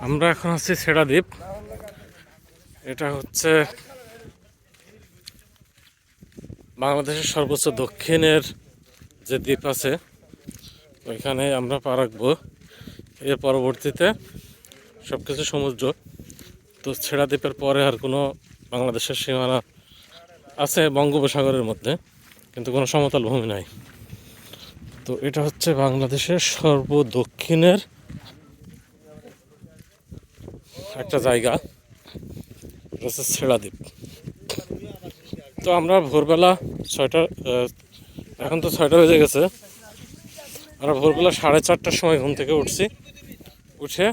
আমরা এখন আছি ছেড়া দ্বীপ। এটা হচ্ছে বাংলাদেশের সর্বোচ্চ দক্ষিণের যে দ্বীপ আছে ওইখানে আমরা পা রাখবো। এর পরবর্তীতে সব কিছু সমুদ্র। তো ছেড়া দ্বীপের পরে আর কোনো বাংলাদেশের সীমানা আছে বঙ্গোপসাগরের মধ্যে, কিন্তু কোনো সমতল ভূমি নাই। তো এটা হচ্ছে বাংলাদেশের সর্বদক্ষিণের একটা জায়গা, হচ্ছে ছেড়া দ্বীপ। তো আমরা ভোরবেলা 6টা, এখন তো 6টা বেজে গেছে। আমরা ভোরবেলা 4:30টার সময় ঘুম থেকে উঠছি। উঠে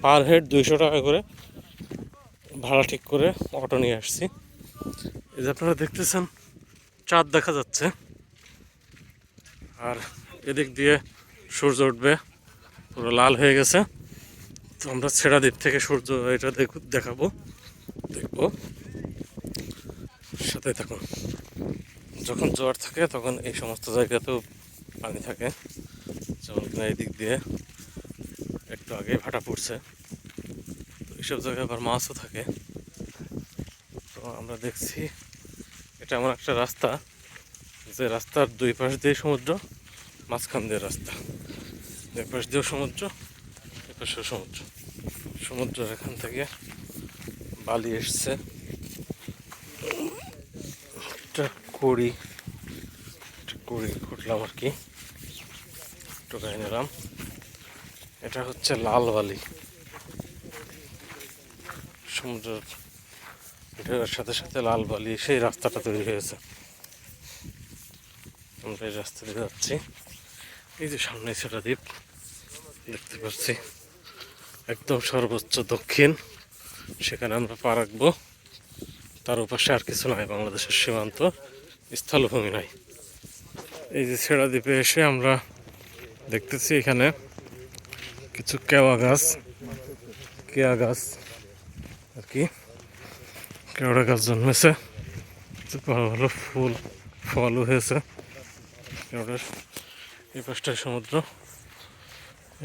পার হেড 200 টাকা করে ভাড়া ঠিক করে অটো নিয়ে আসছি। এই যে আপনারা দেখতেছেন চাঁদ দেখা যাচ্ছে, আর এদিক দিয়ে সূর্য উঠবে, পুরো লাল হয়ে গেছে। তো আমরা ছেড়া দ্বীপ থেকে সূর্য এটা দেখবো। সাথে থাকুন। যখন জোয়ার থাকে তখন এই সমস্ত জায়গাতেও পানি থাকে, যেমন এই দিক দিয়ে একটু আগে ভাটা পড়ছে। তো এইসব জায়গায় আবার মাছও থাকে। তো আমরা দেখছি এটা এমন একটা রাস্তা যে রাস্তার দুই পাশ দিয়ে সমুদ্র, মাঝখান দিয়ে রাস্তা, এক পাশ দিয়েও সমুদ্র, এ পাশেও সমুদ্র। সমুদ্রের এখান থেকে বালি এসছে, একটা কড়ি খুঁটলাম আর কি, টোকাই নিলাম। এটা হচ্ছে লাল বালি, সমুদ্রের ঢেউয়ের সাথে সাথে লাল বালি সেই রাস্তাটা তৈরি হয়েছে। আমরা এই রাস্তা দিয়ে যাচ্ছি। এই যে সামনে ছেড়া দ্বীপ দেখতে পাচ্ছি, একদম সর্বোচ্চ দক্ষিণ, সেখানে আমরা পা রাখবো। তার ওপাশে আর কিছু নয়, বাংলাদেশের সীমান্ত, স্থলভূমি নয়। এই যে ছেড়া দ্বীপে এসে আমরা দেখতেছি এখানে কিছু কেওয়া গাছ আর কি, কেওড়া গাছ জন্মেছে, ভালো ভালো ফলও হয়েছে কেওড়ার। এই পাশটায় সমুদ্র।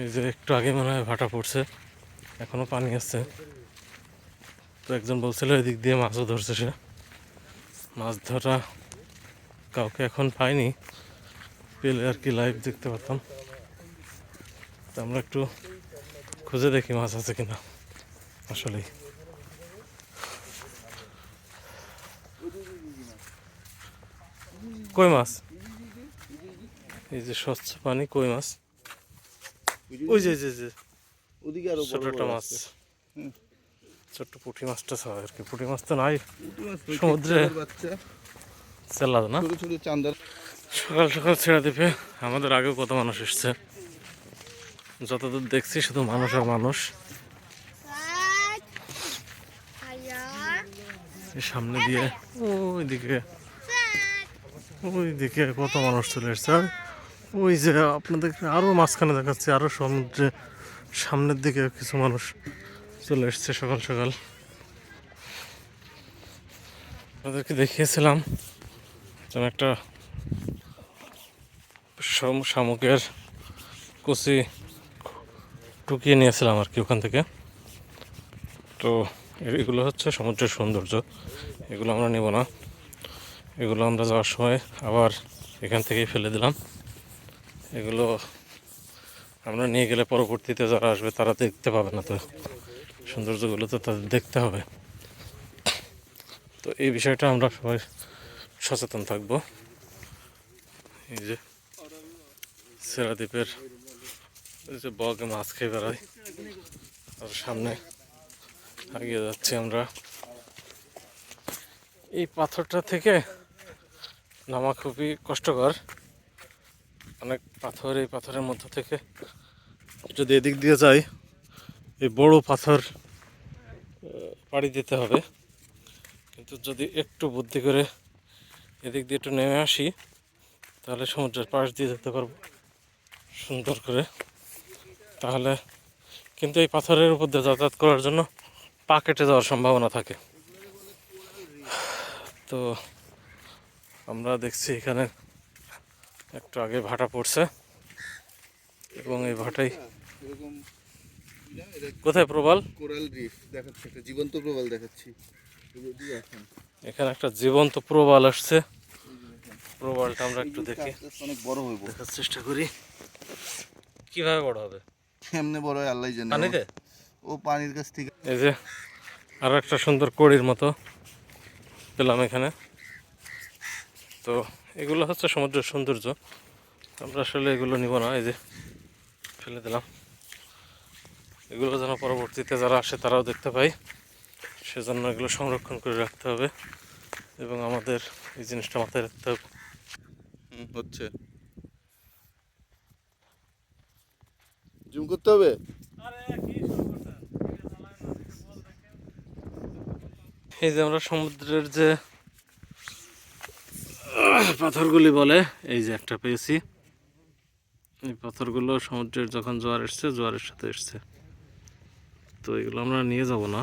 এই যে একটু আগে মনে হয় ভাটা পড়ছে, এখনো পানি আছে। তো একজন বলছিল এদিক দিয়ে মাছও ধরছে সে। মাছ ধরা কাউকে এখন পাইনি, পেলে আর কি লাইভ দেখতে পারতাম। তো আমরা একটু খুঁজে দেখি মাছ আছে কিনা। আসলেই কই মাছ, এই যে স্বচ্ছ পানি, কই মাছ। ওই যে ছোট একটা মাছ, ছোট্ট পুঁটি মাছটা ছাড়া আর কি। পুঁটি মাছ তো নাই সমুদ্রে, চেলা না। সকাল সকাল ছেড়ে দিবে। আমাদের আগেও কত মানুষ এসছে, যতদূর দেখছি শুধু মানুষ আর মানুষ। সামনে দিয়ে ওইদিকে কত মানুষ চলে এসছে। আর ওই যে আপনাদের আরো মাঝখানে দেখাচ্ছে, আরো সমুদ্রে সামনের দিকে কিছু মানুষ চলে এসছে সকাল সকাল। তাদেরকে দেখিয়েছিলাম যেন একটা শামুকের কুচি টুকিয়ে নিয়েছিলাম আর কি ওখান থেকে। তো এগুলো হচ্ছে সমুদ্রের সৌন্দর্য, এগুলো আমরা নেব না। এগুলো আমরা যাওয়ার সময় আবার এখান থেকেই ফেলে দিলাম। এগুলো আমরা নিয়ে গেলে পরবর্তীতে যারা আসবে তারা দেখতে পাবে না, তো সৌন্দর্যগুলো তো তাদের দেখতে হবে। তো এই বিষয়টা আমরা সবাই সচেতন থাকব। এই যে ছেড়া দ্বীপের যে বগে মাছ খেয়ে বেড়ায়, আর সামনে এগিয়ে যাচ্ছি আমরা। এই পাথরটা থেকে নামা খুবই কষ্টকর, অনেক পাথর। এই পাথরের মধ্য থেকে যদি এদিক দিয়ে যাই, এই বড় পাথর পাড়ি দিতে হবে। কিন্তু যদি একটু বুদ্ধি করে এদিক দিয়ে একটু নেমে আসি, তাহলে সমুদ্রের পাশ দিয়ে যেতে পারবো সুন্দর করে। তাহলে কিন্তু এই পাথরের উপর দিয়ে যাতায়াত করার জন্য পা কেটে যাওয়ার সম্ভাবনা থাকে। তো আমরা দেখছি এখানে একটু আগে ভাটা পড়ছে, এবং এই ভাটাই কোথায় প্রবাল? কোরাল রিফ দেখাচ্ছি, একটা জীবন্ত প্রবাল দেখাচ্ছি। এখানে একটা জীবন্ত প্রবাল আসছে। প্রবালটা আমরা একটু দেখি, অনেক বড় হইব, দেখার চেষ্টা করি কিভাবে বড় হবে। কেমনে বড় হয় আল্লাহ জানে। পানিতে, ও পানির কাছ থেকে। এই যে আরো একটা সুন্দর কড়ির মতো পেলাম এখানে। তো এগুলো হচ্ছে সমুদ্রের সৌন্দর্য, আমরা আসলে এগুলো নিব না, এই যে ফেলে দিলাম। এগুলো যেন পরবর্তীতে যারা আসে তারাও দেখতে পায়, সেজন্য এগুলো সংরক্ষণ করে রাখতে হবে এবং আমাদের এই জিনিসটা মাথায় রাখতে হবে। হচ্ছে জুম করতে হবে। এই যে আমরা সমুদ্রের যে পাথরগুলি বলে, এই যে একটা পেয়েছি। এই পাথরগুলো সমুদ্রের যখন জোয়ার এসছে, জোয়ারের সাথে এসছে। তো এগুলো আমরা নিয়ে যাব না,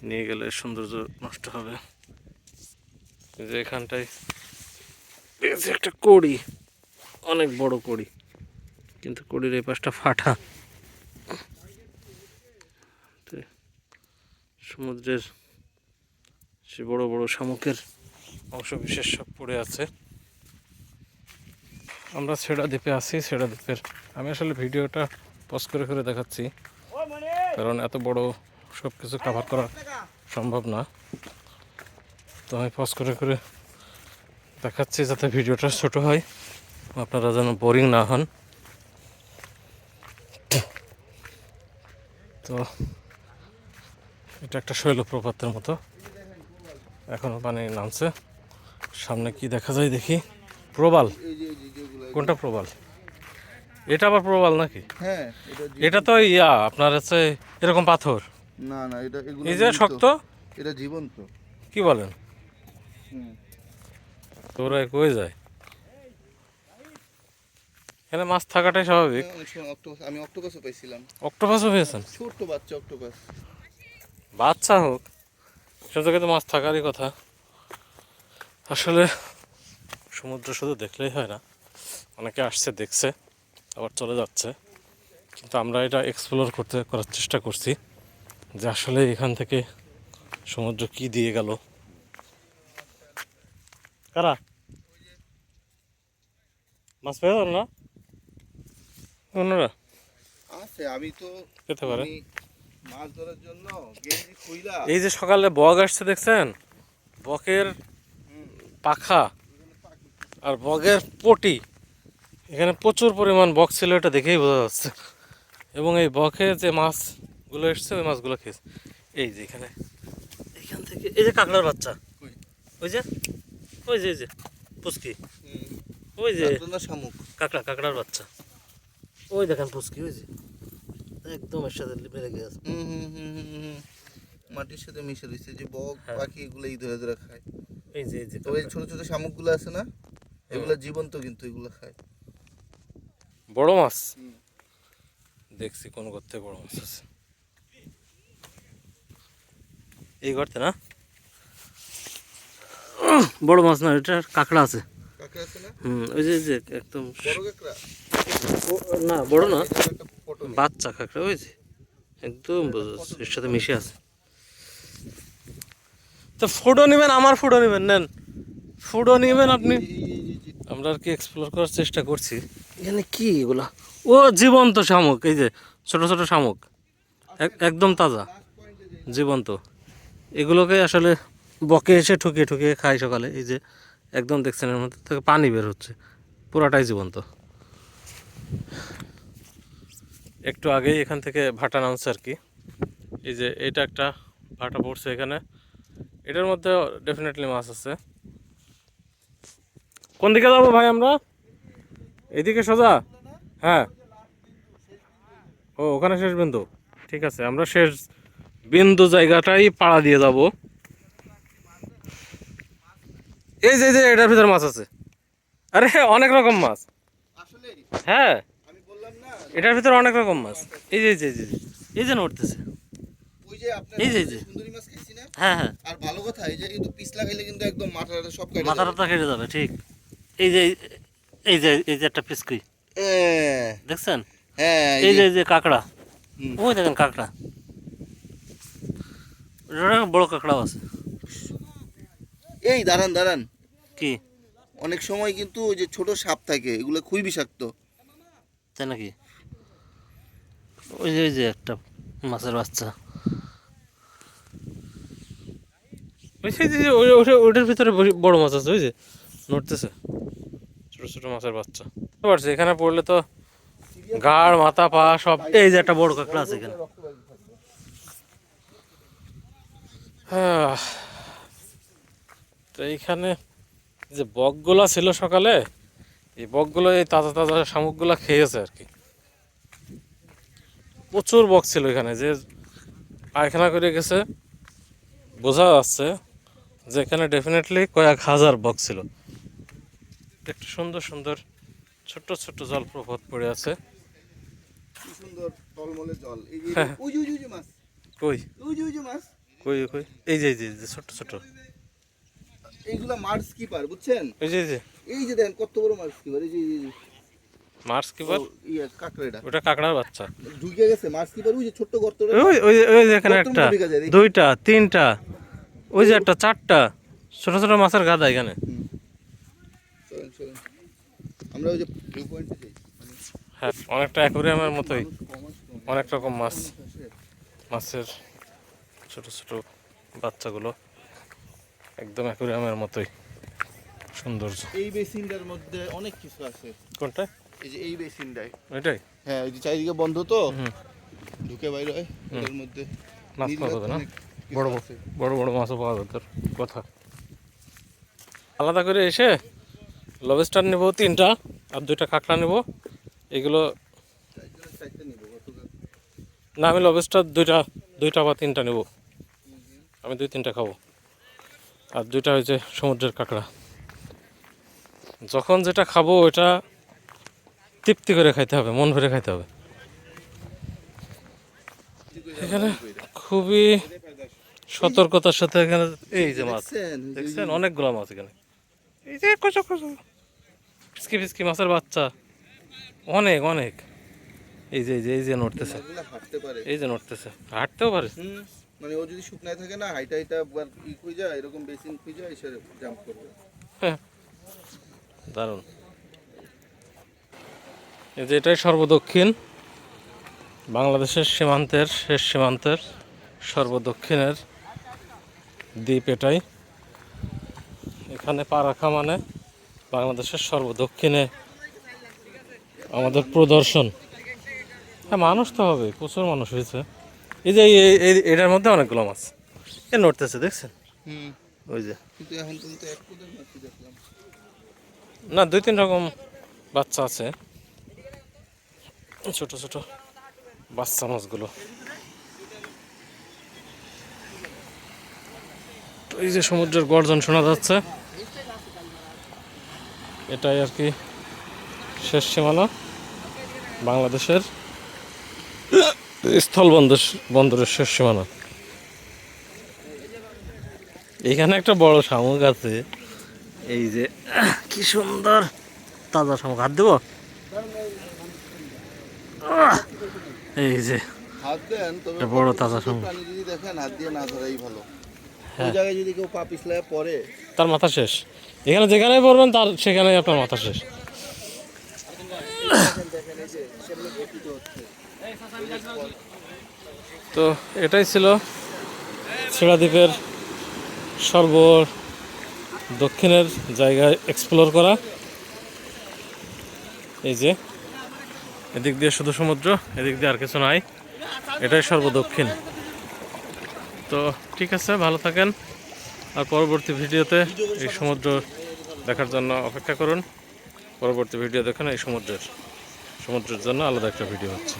নিয়ে গেলে সৌন্দর্য নষ্ট হবে। এই যে এখানটায় পেয়েছি একটা কড়ি, অনেক বড় কড়ি, কিন্তু কড়ির এই পাশটা ফাটা। সমুদ্রের সে বড় বড় শামুকের অংশ বিশেষ সব পড়ে আছে। আমরা ছেড়া দ্বীপে আছি, ছেড়া দ্বীপের আমি আসলে ভিডিওটা পজ করে করে দেখাচ্ছি, কারণ এত বড় সব কিছু কভার করা সম্ভব না। তো আমি পজ করে করে দেখাচ্ছি যাতে ভিডিওটা ছোট হয়, আপনারা যেন বোরিং না হন। তো এটা একটা শৈলপ্রপাতের মতো, এখনো পানি নামছে। সামনে কি দেখা যায় দেখি। প্রবাল, কোনটা প্রবাল? এটা আবার প্রবাল নাকি? হ্যাঁ, এটা তো ইয়া আপনার হচ্ছে এরকম পাথর। না না, এটা এগুলো এই যে শক্ত, এটা জীবন্ত। কি বলেন? তোরা কই যায়? এখানে মাছ থাকাটাই স্বাভাবিক। আমি অক্টোপাসও পাইছিলাম। অক্টোপাসও পেয়েছেন? ছোট্ট বাচ্চা অক্টোপাস। বাচ্চা হোক, সব জায়গায় তো মাছ থাকারই কথা। আসলে সমুদ্র শুধু দেখলেই হয় না, অনেকে আসছে দেখছে আবার চলে যাচ্ছে, কিন্তু আমরা এটা এক্সপ্লোর করার চেষ্টা করছি যে আসলে এখান থেকে সমুদ্র কি দিয়ে গেল। কারা মাছ পেয়ে গেল না? অন্যরা আছে, আমি তো পেতে পারে। মাছ ধরার জন্য গেঞ্জি খুইলা। এই যে সকালে বগ আসছে দেখছেন, বকের পাখা আর বগের পটি, এখানে প্রচুর পরিমাণ বক ছিল, এটা দেখেই বোঝা যাচ্ছে। এবং এই বকে যে মাছগুলো এসছে ওই মাছগুলো খেয়েছে। এই যে এখানে, এখান থেকে এই যে কাঁকড়ার বাচ্চা, ওই যে ওই যে এই যে পুচকি, ওই যে শামুক, কাঁকড়ার বাচ্চা, ওই দেখেন পুচকি, ওই যে একদম এর সাথে মেরে গেছে। মাটির সাথে মিশে রয়েছে যে বক পাখি, এগুলো এই ধরে ধরে খায়। এই যে তো এই ছোট ছোট শামুকগুলো আছে না, এগুলো জীবন্ত, কিন্তু এগুলো খায় বড় মাছ। দেখছি কোন গর্তে বড় মাছ আছে, এই গর্তে না? বড় মাছ না, এটা কাঁকড়া আছে। কাঁকড়া আছে না? ওই যে যে একদম বড় কাঁকড়া না, বড় না, বাচ্চা কাঁকড়া, ওই যে একদম এর সাথে মিশে আছে। তো ফুডও নেবেন, আমার ফুডও নেবেন, নেন ফুডও নেবেন আপনি। আমরা আর কি এক্সপ্লোর করার চেষ্টা করছি। এখানে কি এগুলা? ও জীবন্ত শামুক, এই যে ছোট ছোট শামুক, একদম তাজা জীবন্ত। এগুলোকে আসলে বকে এসে ঠুকিয়ে ঠুকিয়ে খায় সকালে। এই যে একদম দেখছেন এর মধ্যে থেকে পানি বের হচ্ছে, পুরাটাই জীবন্ত। একটু আগেই এখান থেকে ভাটা নামছে আর কি। এই যে এটা একটা ভাটা পড়ছে এখানে, এটার মধ্যে ডেফিনেটলি মাছ আছে। কোন দিকে যাবো ভাই আমরা? এইদিকে সোজা? হ্যাঁ, ও ওখানে শেষ বিন্দু, ঠিক আছে, আমরা শেষ বিন্দু জায়গাটাই পাড়া দিয়ে যাব। এই যে যে এটার ভিতরে মাছ আছে, আরে অনেক রকম মাছ। হ্যাঁ, এটার ভিতরে অনেক রকম মাছ। এই যে এই যে এই যে নড়তেছে, এই যে সুন্দরী মাছ খাইছি না। হ্যাঁ হ্যাঁ, আর ভালো কথা, এই যে কিন্তু পিছলা খাইলে কিন্তু একদম মাথাটা সব কেটে যাবে। মাথাটা কেটে যাবে, ঠিক। এই যে এই যে একটা পিসকুই দেখছেন? হ্যাঁ, এই যে কাঁকড়া, হুম। ওই দেখেন কাঁকড়া, ওটা বড় কাঁকড়াও আছে। এই দাঁড়ান দাঁড়ান, কি অনেক সময় কিন্তু ওই যে ছোট সাপ থাকে, এগুলো খুবই বিষাক্ত। তাই নাকি? ওই যে একটা মাছের বাচ্চা, ওই সেই যে ওটার ভিতরে বড় মাছ আছে, ওই যে নড়তেছে, ছোট ছোট মাছের বাচ্চা। বুঝতে পারছি, এখানে পড়লে তো গাড় মাথা পা সব। এই যে একটা বড় কাঁকড়া আছে এখানে। হ্যাঁ, তো এইখানে যে বকগুলা ছিল সকালে, এই বকগুলো এই তাজা তাজা শামুকগুলা খেয়েছে আর কি। প্রচুর বক ছিল এখানে, যে পায়খানা করে গেছে, বোঝা যাচ্ছে যে এখানে ডেফিনেটলি কয়েক হাজার বক ছিল। একটু সুন্দর সুন্দর ছোট্ট ছোট্ট জলপ্রপাত পড়ে আছে। কি সুন্দর টলমলে জল। এই যে হ্যাঁ। ওই যে ওই যে ওই যে মাছ, কই ওই যে মাছ। কই কই? এই যে ছোট্ট ছোট, এইগুলা মাছ স্কিপার, বুঝছেন? এই যে এই যে দেখেন কত বড় মাছ স্কিপার, এই যে মার্স কিপার, ইয়ে কাঁকড়াটা ওটা কাঁকড়ার বাচ্চা। ঢুকে গেছে মাছ স্কিপার, ওই যে ছোট্ট গর্তটা। ওই যে এখানে গর্তের একটা, মধ্যে ঢুকে যায়, দেখি। দুইটা তিনটা, ওই যে একটা চারটা ছোট ছোট মাছের গাদা এখানে। চলেন চলেন, আমরা ওই যে ভিউ পয়েন্টে যাই। হ্যাঁ, অনেকটা অ্যাকোয়ারিয়ামের মতোই, মানুষ কম আসে তো। অনেক রকম মাছ, আসে। মাছের ছোট ছোট বাচ্চাগুলো একদম অ্যাকোয়ারিয়ামের মতোই সৌন্দর্য। এই বেসিনটার মধ্যে অনেক কিছু আছে। কোনটা? এই যে এই বেসিনটাই। এটাই? হ্যাঁ, এই যে চারিদিকে বন্ধ তো, হুম। ঢুকে বাইরে হয় এর মধ্যে। মাছ পাওয়া যাবে না? অনেক কিছু বড় আছে। বড় বড় মাছও পাওয়া যাবে, তোর কথা। আলাদা করে এসে লবস্টার নেব 3টা, আর 2টা কাঁকড়া নেব। এগুলো চারটে নিবো, গতকাল। না, আমি লবস্টার 2টা বা 3টা নেব। আমি 2-3টা খাবো, আর 2টা হয়েছে সমুদ্রের কাঁকড়া। যখন যেটা খাবো ওটা তৃপ্তি করে খাইতে হবে, মন ভরে খাইতে হবে। এখানে খুবই সতর্কতার সাথে এখানে, এই যে মাছ দেখছেন? দেখছেন, অনেকগুলো মাছ এখানে। এই যে কচো কচো ফিসকি ফিসকি মাছের বাচ্চা, অনেক অনেক। এই যে নড়তেছে, মাছগুলো হাঁটতে পারে। এই যে নড়তেছে, হাঁটতেও পারে। মানে ও যদি শুকনায় থাকে না, হাইটা হাইটা একবার ই খুঁজে যায়, এরকম বেসিন খুঁজে যায়, এসে জাম্প করবে। হ্যাঁ, দারুণ। এই যে এটাই সর্বদক্ষিণ বাংলাদেশের সীমান্তের শেষ সীমান্তের সর্বদক্ষিণের দ্বীপ এটাই। এখানে পা রাখা মানে বাংলাদেশের সর্বদক্ষিণে আমাদের প্রদর্শন। হ্যাঁ, মানুষ তো হবে, প্রচুর মানুষ হয়েছে। এই যে এটার মধ্যে অনেকগুলো মাছ এ নড়তেছে, দেখছেন? ওই যে, কিন্তু এখন পর্যন্ত এক কোদের মাছই দেখলাম। না 2-3 রকম বাচ্চা আছে, ছোট ছোট বাচ্চা মাছগুলো। তো এই যে সমুদ্রের গর্জন শোনা যাচ্ছে, এটাই আর কি শেষ সীমানা বাংলাদেশের বন্দরের শেষ সীমানা। এখানে একটা বড় শামুক আছে, এই যে কি সুন্দর তাজা শামুক। হাত দেবো? এই যে হাত দেন, তবে একটা বড় তাজা শামুক, প্রাণী যদি দেখেন হাত দিয়ে না ধরাই ভালো। হ্যাঁ। ওই জায়গায় যদি কেউ পা পিছলায় পড়ে, তার মাথা শেষ। এখানে যেখানেই পড়বেন তার সেখানেই আপনার মাথা শেষ। দেখেন এই যে সেগুলো গঠিত হচ্ছে। তো এটাই ছিল ছেড়া দ্বীপের সর্ব দক্ষিণের জায়গায় এক্সপ্লোর করা। এই যে এদিক দিয়ে শুধু সমুদ্র, এদিক দিয়ে আর কিছু নাই, এটাই সর্বদক্ষিণ। তো ঠিক আছে, ভালো থাকেন, আর পরবর্তী ভিডিওতে এই সমুদ্র দেখার জন্য অপেক্ষা করুন। পরবর্তী ভিডিও দেখেন এই সমুদ্রের জন্য আলাদা একটা ভিডিও হচ্ছে।